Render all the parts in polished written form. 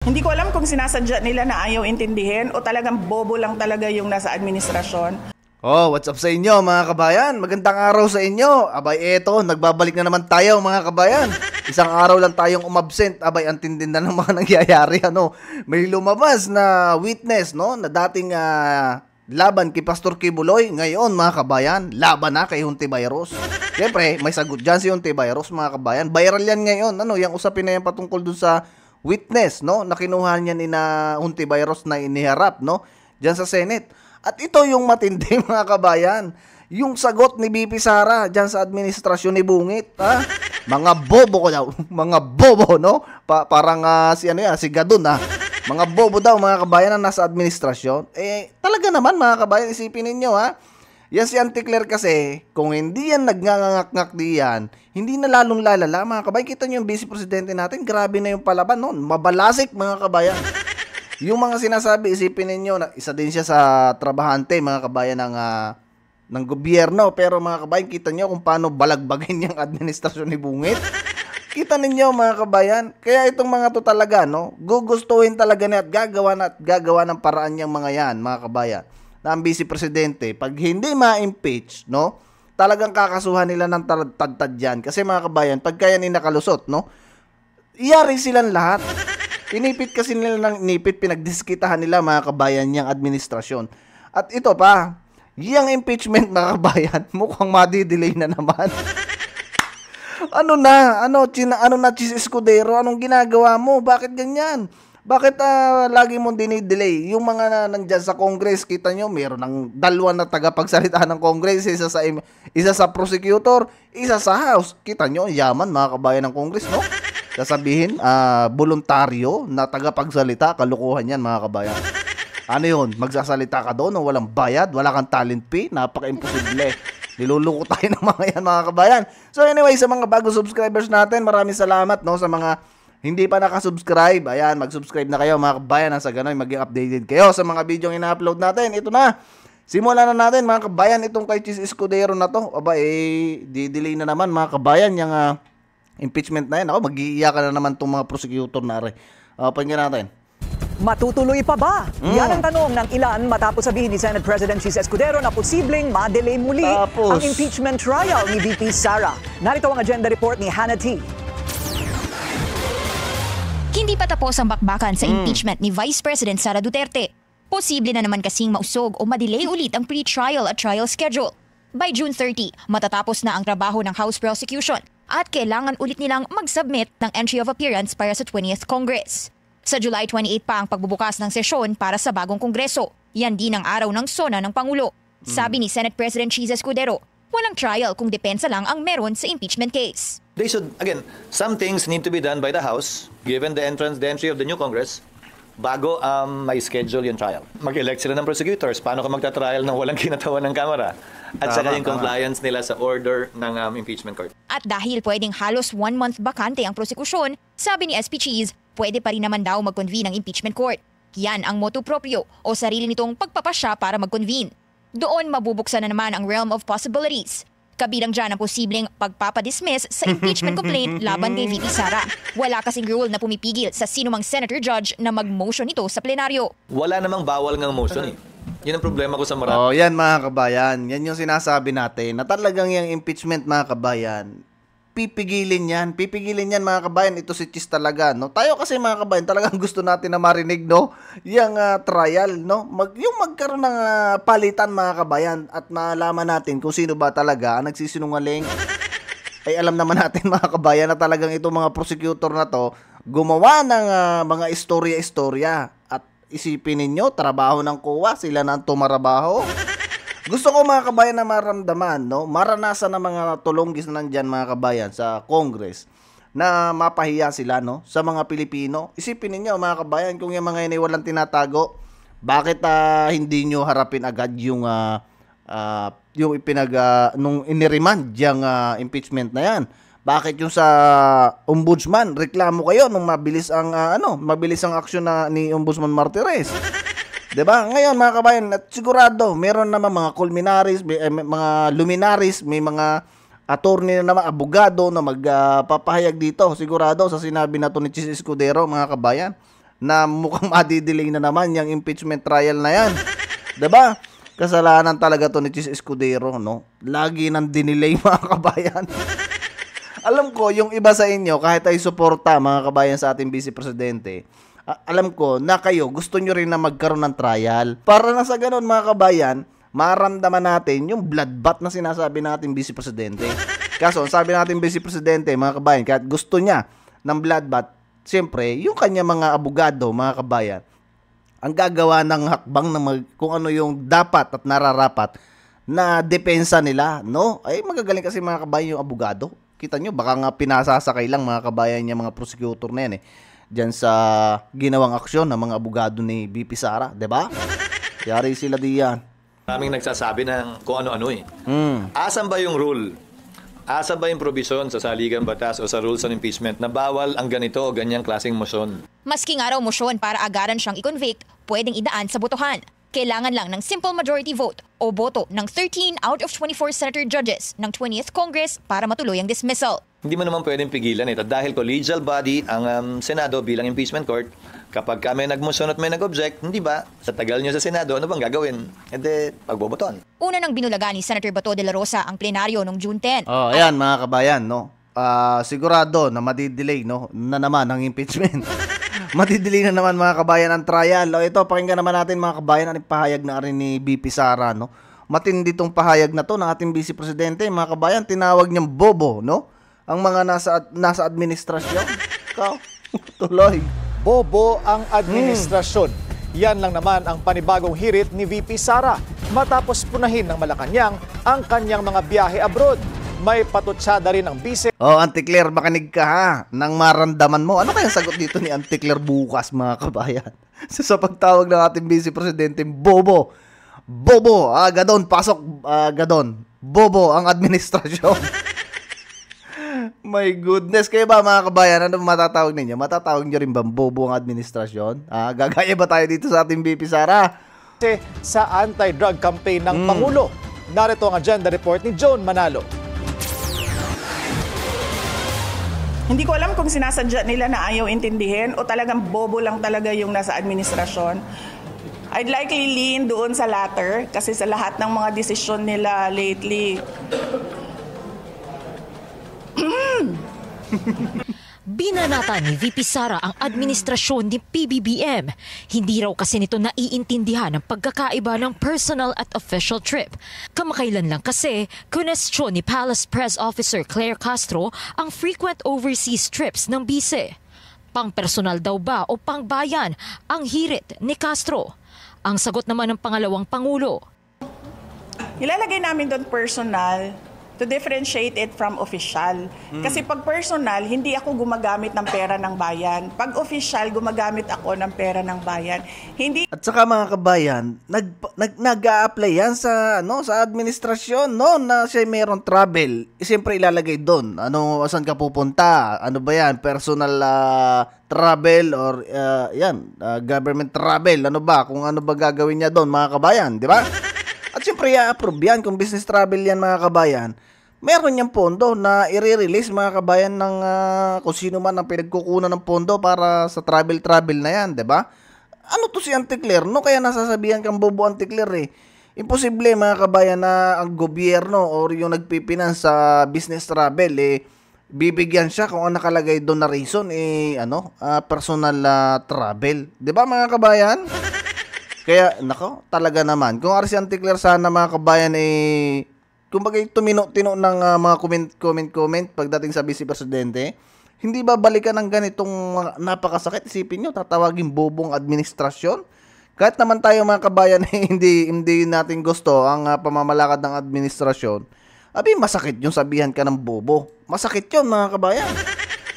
Hindi ko alam kung sinasadya nila na ayaw intindihin o talagang bobo lang talaga yung nasa administrasyon. Oh, what's up sa inyo mga kabayan? Magandang araw sa inyo. Abay, eto, nagbabalik na naman tayo mga kabayan. Isang araw lang tayong umabsent. Abay, ang tindi na ng mga nangyayari. May lumabas na witness, no? Na dating laban kay Pastor Kibuloy. Ngayon mga kabayan, laban na kay Hontiveros. Siyempre, may sagot dyan si Hontiveros mga kabayan. Viral yan ngayon. Yung usapin na yan patungkol dun sa witness, no? Na kinuha niya ni na Hontiveros na iniharap, no? Dyan sa Senate. At ito yung matindi mga kabayan. Yung sagot ni BP Sara dyan sa administrasyon ni Bungit. Ha? Mga bobo ko daw. Mga bobo, no? Parang si Gadon, ha? Mga bobo daw mga kabayan na nasa administrasyon. Talaga naman mga kabayan, isipin ninyo, ha? Yan si Auntie Claire kasi, kung hindi yan nagngangak-ngak diyan, hindi na lalong lalala mga kabayan. Kita nyo yung vice presidente natin, grabe na yung palaban, no? Mabalasik mga kabayan. Yung mga sinasabi, isipin ninyo, na isa din siya sa trabahante, mga kabayan, ng gobyerno. Pero mga kabayan, kita nyo kung paano balagbagin yung administrasyon ni Bungit. Kita ninyo mga kabayan. Kaya itong mga to talaga, no, gugustuhin talaga niya at gagawa ng paraan yung mga yan, mga kabayan. Na ang vice presidente, pag hindi ma-impeach, no, talagang kakasuhan nila ng tad-tad yan. Kasi mga kabayan, pag kaya nakalusot, no, iyari silang lahat. Inipit kasi nila ng inipit, pinagdiskitahan nila mga kabayan niyang administrasyon. At ito pa, yung impeachment mga kabayan, mukhang madidelay na naman. Ano na, Chis Escudero, anong ginagawa mo? Bakit ganyan? Bakit lagi mong dinidelay? Yung mga nandyan sa Congress, kita nyo, meron ng dalawa na tagapagsalita ng Congress, isa sa prosecutor, isa sa House. Kita nyo, yaman mga kabayan ng Congress, no? Sasabihin, voluntaryo na tagapagsalita, kalukuhan yan mga kabayan. Ano yun? Magsasalita ka doon, no? Walang bayad, wala kang talent fee, napaka-imposible. Niluluko tayo ng mga yan mga kabayan. So anyway, sa mga bagong subscribers natin, maraming salamat, no? Sa mga hindi pa nakasubscribe, ayan, mag-subscribe na kayo mga kabayan, sa ganun maging updated kayo sa mga video yung ina-upload natin. Ito na, simulan na natin mga kabayan, itong kay Chis Escudero na to. Aba, di-delay na naman mga kabayan yung impeachment na yan. Ako, mag-iiyakan na naman itong mga prosecutor na rin. Pakinggan natin. Matutuloy pa ba? Yan ang tanong ng ilan matapos sabihin ni Senate President Chis Escudero na posibleng ma-delay muli ang impeachment trial ni VP Sara. Narito ang agenda report ni Hannah T. Hindi pa tapos ang bakbakan sa impeachment ni Vice President Sara Duterte. Posible na naman kasing mausog o ma-delay ulit ang pre-trial at trial schedule. By June 30, matatapos na ang trabaho ng House Prosecution at kailangan ulit nilang mag-submit ng entry of appearance para sa 20th Congress. Sa July 28 pa ang pagbubukas ng sesyon para sa bagong Kongreso. Yan din ang araw ng SONA ng Pangulo. Sabi ni Senate President Chis Escudero, walang trial kung depensa lang ang meron sa impeachment case. They should, again, some things need to be done by the House, given the entry of the new Congress, bago may schedule yung trial. Mag-elect sila ng prosecutors. Paano ka magta-trial ng walang kinatawan ng Kamara? At saka yung compliance nila sa order ng impeachment court. At dahil pwedeng halos 1 month bakante ang prosekusyon, sabi ni SP Cheese, pwede pa rin naman daw mag-convene ang impeachment court. Yan ang motu proprio o sarili nitong pagpapasya para mag-convene. Doon mabubuksan na naman ang realm of possibilities. Kabilang dyan ang posibleng pagpapadismiss sa impeachment complaint laban kay VP Sara. Wala kasing rule na pumipigil sa sinumang senator judge na mag-motion nito sa plenaryo. Wala namang bawal ng motion Yun ang problema ko sa marami. Yan mga kabayan. Yan yung sinasabi natin na talagang yung impeachment mga kabayan, pipigilin yan mga kabayan. Ito si Chis talaga, no? Tayo kasi mga kabayan, talagang gusto natin na marinig, no? Yung trial, no? Yung magkaroon ng palitan mga kabayan at malaman natin kung sino ba talaga ang nagsisinungaling. Ay alam naman natin mga kabayan na talagang itong mga prosecutor na to gumawa ng mga istorya-istorya. At isipin ninyo, trabaho ng COA, sila na ang tumarabaho. Gusto ko mga kabayan na maramdaman, no? Maranasan ng mga tulonggis na nandyan mga kabayan sa Congress na mapahiya sila, no? Sa mga Pilipino. Isipin niyo mga kabayan, kung yung mga yun walang tinatago, bakit hindi nyo harapin agad yung nung iniriman yung impeachment na yan? Bakit yung sa ombudsman, reklamo kayo nung mabilis ang aksyon ni Ombudsman Martires? 'Di ba? Ngayon mga kabayan, at sigurado meron naman mga culminaries, mga luminaries, may mga attorney na naman, abogado na magpapahayag dito. Sigurado sa sinabi na to ni Chis Escudero mga kabayan. na mukhang madidelay na naman yung impeachment trial na yan. 'Di ba? Kasalanan talaga to ni Chis Escudero, no? Lagi nang dinelay mga kabayan. Alam ko, yung iba sa inyo, kahit ay suporta mga kabayan sa ating Vice Presidente, alam ko na kayo gusto nyo rin na magkaroon ng trial. Para na sa ganun mga kabayan, maramdaman natin yung bloodbath na sinasabi natin Vice Presidente. Kaso, sabi natin Vice Presidente, mga kabayan, kahit gusto niya ng bloodbath, siyempre, yung kanya mga abogado, mga kabayan, ang gagawa ng hakbang na kung ano yung dapat at nararapat na depensa nila, no? Ay, magagaling kasi mga kabayan yung abogado. Kita nyo, baka nga pinasasakay lang mga kabayan niya, mga prosecutor na yan diyan sa ginawang aksyon ng mga abogado ni VP Sara, 'di ba? Yari sila diyan. Maraming nagsasabi ng kung ano-ano eh. Asan ba yung rule? Asan ba yung provision sa saligang batas o sa rules on impeachment na bawal ang ganito o ganyang klaseng motion? Maski nga raw motion para agaran siyang i-convict, pwedeng idaan sa botohan. Kailangan lang ng simple majority vote o boto ng 13 out of 24 senator judges ng 20th Congress para matuloy ang dismissal. Hindi mo naman pwedeng pigilan ito dahil collegial body ang Senado bilang impeachment court. Kapag kami nagmotion at may nag-object, hindi ba? Sa tagal nyo sa Senado, ano bang gagawin? Pagboboton. Una nang binulaga ni Senator Bato de la Rosa ang plenaryo noong June 10. Oh, ayan mga kabayan, no? Sigurado na madidelay, no? Na naman ang impeachment. Madidelay na naman mga kabayan ang trial. O ito, pakinggan naman natin mga kabayan ang pahayag na rin ni VP Sara, no? Matindi tong pahayag na to ng ating Vice Presidente, mga kabayan, tinawag niyang bobo, no? Ang mga nasa administrasyon. Tuloy. Bobo ang administrasyon. Yan lang naman ang panibagong hirit ni VP Sara matapos punahin ng Malacanang ang kanyang mga biyahe abroad. May patutsada rin ang bise. Auntie Claire, makinig ka ha, nang maramdaman mo. Ano kaya sagot dito ni Auntie Claire bukas, mga kabayan? Sa pagtawag ng ating Vice Presidente, bobo. Bobo, gadon, pasok, gadon. Bobo ang administrasyon. My goodness, kayo ba mga kabayan, ano matatawag ninyo? Matatawag nyo rin ba bobo ang administrasyon? Gagaya ba tayo dito sa ating VP Sara? Sa anti-drug campaign ng Pangulo. Narito ang agenda report ni Joan Manalo. Hindi ko alam kung sinasadya nila na ayaw intindihin o talagang bobo lang talaga yung nasa administrasyon. I'd likely lean doon sa latter kasi sa lahat ng mga desisyon nila lately, Binanata ni VP Sara ang administrasyon ni PBBM. Hindi raw kasi nito naiintindihan ang pagkakaiba ng personal at official trip. Kamakailan lang kasi, kunestyon ni Palace Press Officer Claire Castro ang frequent overseas trips ng bise. Pang-personal daw ba o pang-bayan ang hirit ni Castro? Ang sagot naman ng pangalawang Pangulo. ilalagay namin doon personal to differentiate it from official. Kasi pag personal, hindi ako gumagamit ng pera ng bayan. Pag official, gumagamit ako ng pera ng bayan. Hindi. At saka mga kabayan, nag-a-apply yan sa sa administrasyon, no, na siya mayroong travel. Siyempre ilalagay doon. Saan ka pupunta? Ano ba yan? Personal travel or government travel. Ano ba? Kung ano ba gagawin niya doon, mga kabayan, di ba? At siyempre i-approve yan kung business travel yan, mga kabayan. Meron niyang pondo na i-release, mga kabayan, ng kung sino man ang pinagkukunan ng pondo para sa travel na yan, 'di ba? Ano to si Auntie Claire, no? Kaya nasasabihan kang bobo Auntie Claire Imposible, mga kabayan, na ang gobyerno or yung nagpipinans sa business travel bibigyan siya kung ano nakalagay doon na reason personal travel. 'Di ba, mga kabayan? Kaya talaga naman. Kung si Auntie Claire sana, mga kabayan kumbaga tumino-tino ng mga comment pagdating sa Vice Presidente, hindi ba balikan ng ganitong napakasakit? Isipin nyo, tatawagin bobong administrasyon. Kahit naman tayo, mga kabayan, hindi natin gusto ang pamamalakad ng administrasyon. Masakit yung sabihan ka ng bobo. Masakit yun, mga kabayan.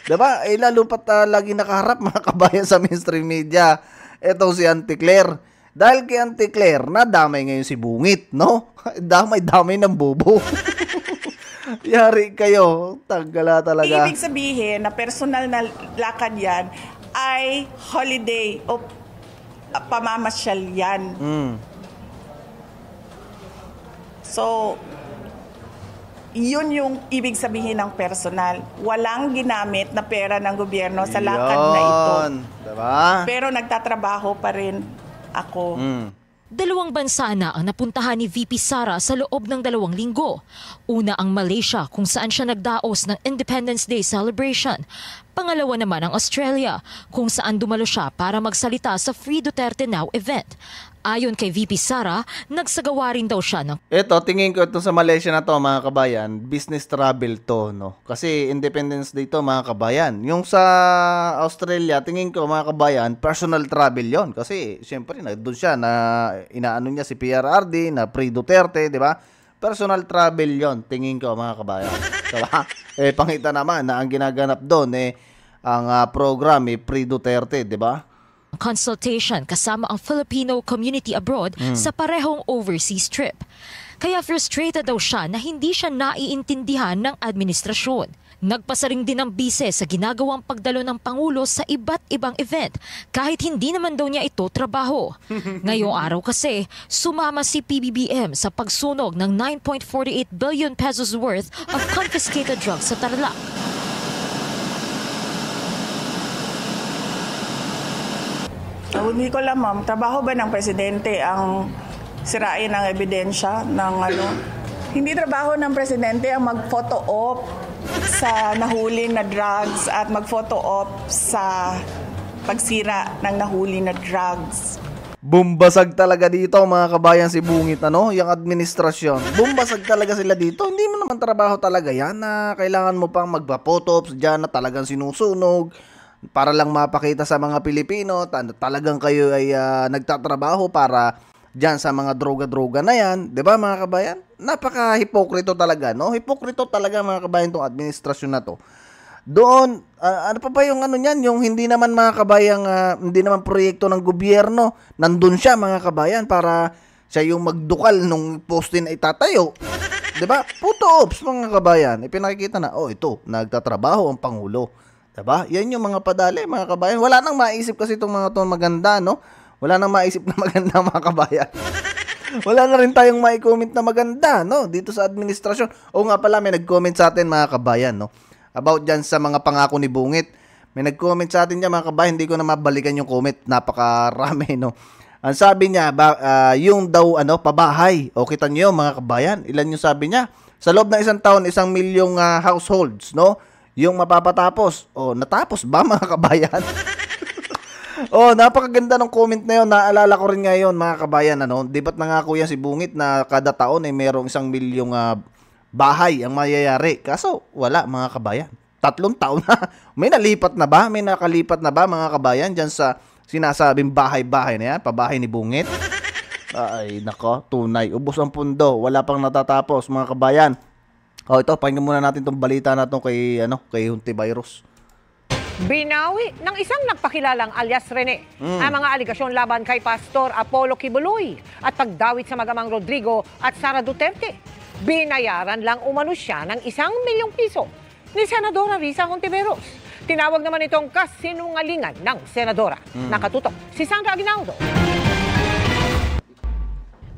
Diba? Lalo pat lagi nakaharap, mga kabayan, sa mainstream media. Ito si Auntie Claire. Dahil kay Auntie Claire, nadamay ngayon si Bungit, no? Damay-damay ng bobo. Yari kayo. Tagala talaga. Ibig sabihin na personal na lakad yan ay holiday o pamamasyal yan. 'So, Yun yung ibig sabihin ng personal. Walang ginamit na pera ng gobyerno sa lakad na ito. Diba? Pero nagtatrabaho pa rin ako. Dalawang bansa na ang napuntahan ni VP Sara sa loob ng 2 linggo. Una ang Malaysia kung saan siya nagdaos ng Independence Day celebration. Pangalawa naman ang Australia kung saan dumalo siya para magsalita sa Free Duterte Now event. Ayon kay VP Sara, nagsagawa rin daw siya ng... Ito, tingin ko ito sa Malaysia na to mga kabayan, business travel to, no? Kasi Independence Day to mga kabayan. Yung sa Australia, tingin ko mga kabayan, personal travel yon. Kasi syempre, doon siya na inaano niya si PRRD, na Free Duterte, di ba? Personal travel yon, tingin ko mga kabayan. Diba? Pangita naman na ang ginaganap doon, ang program, Free Duterte, di ba? Consultation kasama ang Filipino community abroad sa parehong overseas trip. Kaya frustrated daw siya na hindi siya naiintindihan ng administrasyon. Nagpasa rin din ang bise sa ginagawang pagdalo ng Pangulo sa iba't ibang event kahit hindi naman daw niya ito trabaho. Ngayong araw kasi, sumama si PBBM sa pagsunog ng 9.48 billion pesos worth of confiscated drugs sa Tarlac. Hindi ko alam, ma'am. Trabaho ba ng presidente ang sirain ang ebidensya ng ano? Hindi trabaho ng presidente ang mag-photo op sa nahuli na drugs at mag-photo op sa pagsira ng nahuli na drugs. Bumbasag talaga dito mga kabayan si Bungit, ano? Yung administrasyon. Bumbasag talaga sila dito. Hindi mo naman trabaho talaga yan na kailangan mo pang magpa-photo ops dyan na talagang sinusunog. Para lang mapakita sa mga Pilipino, talagang kayo ay nagtatrabaho para dyan sa mga droga-droga na yan. 'Di ba mga kabayan? Napaka-hipokrito talaga, no? Hipokrito talaga mga kabayan tong administrasyon na to. Doon, ano pa ba yung ano niyan? Yung hindi naman mga kabayan, hindi naman proyekto ng gobyerno. Nandun siya mga kabayan para siya yung magdukal nung poste na itatayo. 'Di ba? Photo ops mga kabayan. Ipinakikita na, ito, nagtatrabaho ang Pangulo. Diba? Yan yung mga padali, mga kabayan. Wala nang maisip kasi itong mga to maganda, no? Wala nang maisip na maganda, mga kabayan. Wala na rin tayong mai-comment na maganda, no? Dito sa administrasyon. O nga pala, may nag-comment sa atin, mga kabayan, no? About dyan sa mga pangako ni Bungit. May nag-comment sa atin dyan, mga kabayan. Hindi ko na mabalikan yung comment. Napakarami, no? Ang sabi niya, yung daw, pabahay. O, kita niyo, mga kabayan. Ilan yung sabi niya? Sa loob ng 1 taon, 1 milyong households, no? Yung mapapatapos. Natapos ba mga kabayan? Napakaganda ng comment na yun. Naalala ko rin ngayon mga kabayan. Di ba't nangako yan si Bungit na kada taon ay mayroong 1 milyong bahay ang mayayari. Kaso wala mga kabayan. 3 taon na. May nalipat na ba? May nakalipat na ba mga kabayan dyan sa sinasabing bahay-bahay na yan? Pabahay ni Bungit? Ay nako, tunay. Ubos ang pundo. Wala pang natatapos mga kabayan. Ito, pakinggan muna natin itong balita na ito kay Hontivirus. Binawi ng isang nagpakilalang alias Rene ang mga aligasyon laban kay Pastor Apollo Kibuloy at pagdawit sa magamang Rodrigo at Sara Duterte. Binayaran lang umano siya ng 1 milyong piso ni Senadora Risa Hontiveros. Tinawag naman itong kasinungalingan ng Senadora. Nakatutok si Sandra Aguinaldo.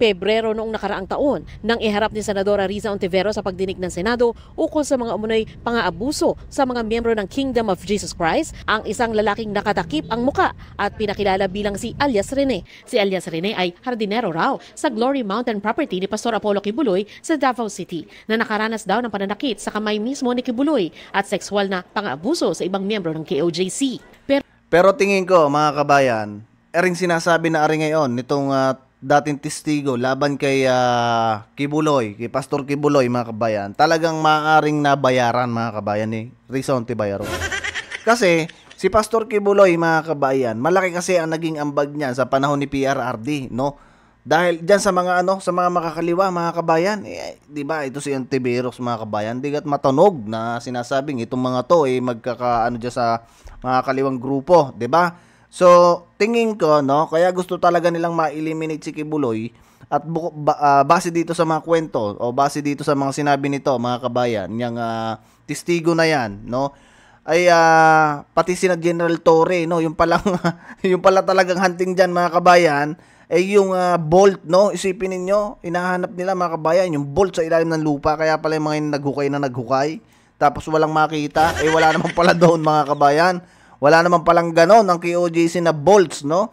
Pebrero noong nakaraang taon nang iharap ni Senadora Risa Hontiveros sa pagdinig ng Senado ukol sa mga umunoy pang-aabuso sa mga miyembro ng Kingdom of Jesus Christ ang isang lalaking nakatakip ang muka at pinakilala bilang si alias Rene. Si alias Rene ay hardinero raw sa Glory Mountain property ni Pastor Apollo Kibuloy sa Davao City na nakaranas daw ng pananakit sa kamay mismo ni Kibuloy at sexual na pang-aabuso sa ibang miyembro ng KOJC. Pero tingin ko mga kabayan, ring sinasabi na rin ngayon nitong dating testigo laban kay Kibuloy, kay Pastor Kibuloy mga kabayan, talagang maaaring nabayaran mga kabayan ni Risa Hontiveros. Kasi si Pastor Kibuloy mga kabayan, malaki kasi ang naging ambag niya sa panahon ni PRRD, no? Dahil diyan sa mga sa mga makakaliwa mga kabayan, 'di ba? Ito si Hontiveros mga kabayan, digat matunog na sinasabing itong mga to magkakaano diyan sa mga kaliwang grupo, 'di ba? So, tingin ko, no, kaya gusto talaga nilang ma-eliminate si Kibuloy at base dito sa mga kwento o base dito sa mga sinabi nito, mga kabayan, yung testigo na yan, no, ay pati sina General Torre, no, yung pala talagang hunting dyan, mga kabayan, yung bolt, no? Isipin ninyo, hinahanap nila mga kabayan, yung bolt sa ilalim ng lupa, kaya pala yung mga naghukay, tapos walang makita, wala naman pala doon mga kabayan. Wala naman palang ganon ang KOJC na bolts, no?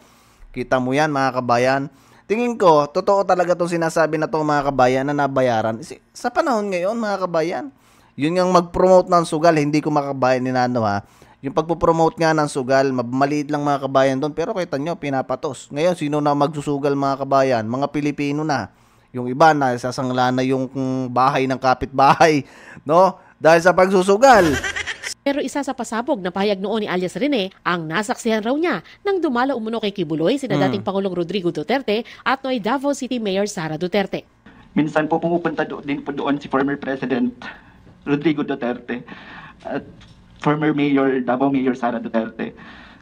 Kita mo yan mga kabayan. Tingin ko, totoo talaga itong sinasabi na itong mga kabayan na nabayaran. Sa panahon ngayon mga kabayan, yun yung mag-promote ng sugal, hindi ko makabayan ni Nano ha. Yung pagpo-promote nga ng sugal, maliit lang mga kabayan doon, pero kita nyo, pinapatos. Ngayon, sino na magsusugal mga kabayan? Mga Pilipino na. Yung iba na, sasangla na yung bahay ng kapitbahay, no? Dahil sa pagsusugal. Pero isa sa pasabog na pahayag noon ni alias Rene, ang nasaksihan raw niya nang dumala umuno kay Kibuloy sina dating Pangulong Rodrigo Duterte at noy Davao City Mayor Sara Duterte. Minsan po pumupunta din po doon si former President Rodrigo Duterte at former Mayor, Davao Mayor Sara Duterte.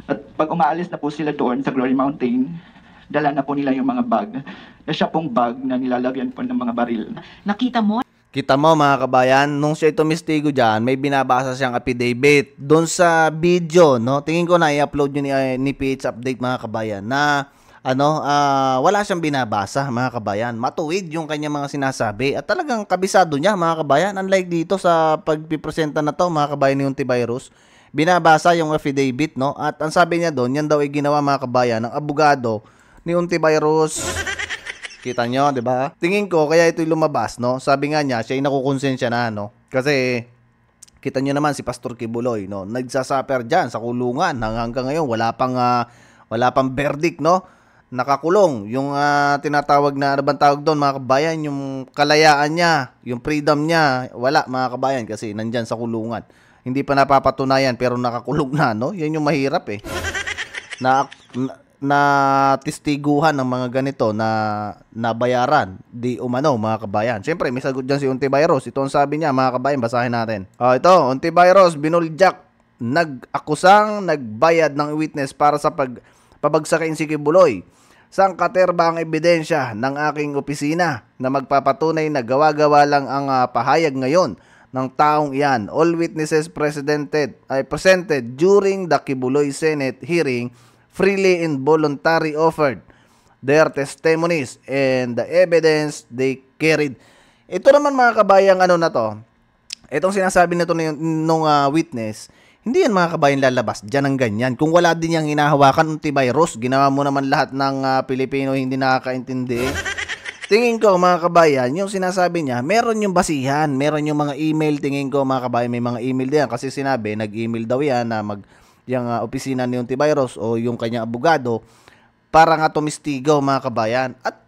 At pag umaalis na po sila doon sa Glory Mountain, dala na po nila yung mga bag. Na siya pong bag na nilalagyan po ng mga baril. Nakita mo? Kita mo mga kabayan, nung siya tumistigo dyan, may binabasa siyang affidavit. Doon sa video, no? Tingin ko na i-upload yun ni PH Update mga kabayan na wala siyang binabasa mga kabayan. Matuwid yung kanya mga sinasabi at talagang kabisado niya mga kabayan. Unlike dito sa pagpipresenta na to mga kabayan ni Hontiveros, binabasa yung affidavit, no? At ang sabi niya doon, yan daw ay ginawa mga kabayan ng abogado ni Hontiveros. Kita nyo, di ba? Tingin ko, kaya ito'y lumabas, no? Sabi nga niya, siya ay nakukonsensya na, no? Kasi, kita nyo naman si Pastor Kibuloy, no? Nagsasaper dyan sa kulungan. Hanggang ngayon, wala pang verdict, no? Nakakulong. Yung tinatawag na, ano bang tawag doon, mga kabayan? Yung kalayaan niya, yung freedom niya, wala, mga kabayan, kasi nandyan sa kulungan. Hindi pa napapatunayan, pero nakakulong na, no? Yan yung mahirap, eh. Na testiguhan ng mga ganito na nabayaran di umano mga kabayan. Siyempre may sagot dyan si Hontiveros. Ito ang sabi niya mga kabayan, basahin natin. Ito, Hontiveros binuljak, nag-akusang nagbayad ng witness para sa pabagsakin si Kibuloy. Sang katerba ang ebidensya ng aking opisina na magpapatunay na gawa-gawa lang ang pahayag ngayon ng taong iyan. All witnesses presented during the Kibuloy Senate hearing freely and voluntary offered their testimonies and the evidence they carried. Ito naman mga kabayang na to, itong sinasabi nito nung witness, hindi yan mga kabayang lalabas dyan ng ganyan. Kung wala din yung hinahawakan, Hontiveros, ginawa mo naman lahat ng Pilipino hindi nakakaintindi. Tingin ko mga kabayan, yung sinasabi niya, meron yung basihan, meron yung mga email, tingin ko mga kabayan, may mga email din. Kasi sinabi, nag-email daw yan na yung opisina ni Hontiveros o yung kanyang abogado para nga tumistigaw mga kabayan. At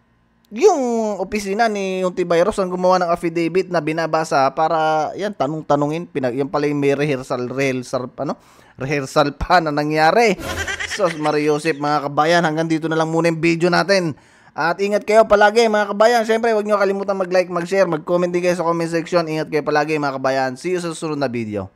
yung opisina ni Hontiveros ang gumawa ng affidavit na binabasa para yan tanong-tanungin, yan pala yung may rehearsal pa na nangyari. So Mario Joseph mga kabayan, hanggang dito na lang muna yung video natin. At ingat kayo palagi mga kabayan. Siyempre huwag nyo kalimutan mag-like, mag-share, mag-comment din kayo sa comment section. Ingat kayo palagi mga kabayan. See you sa susunod na video.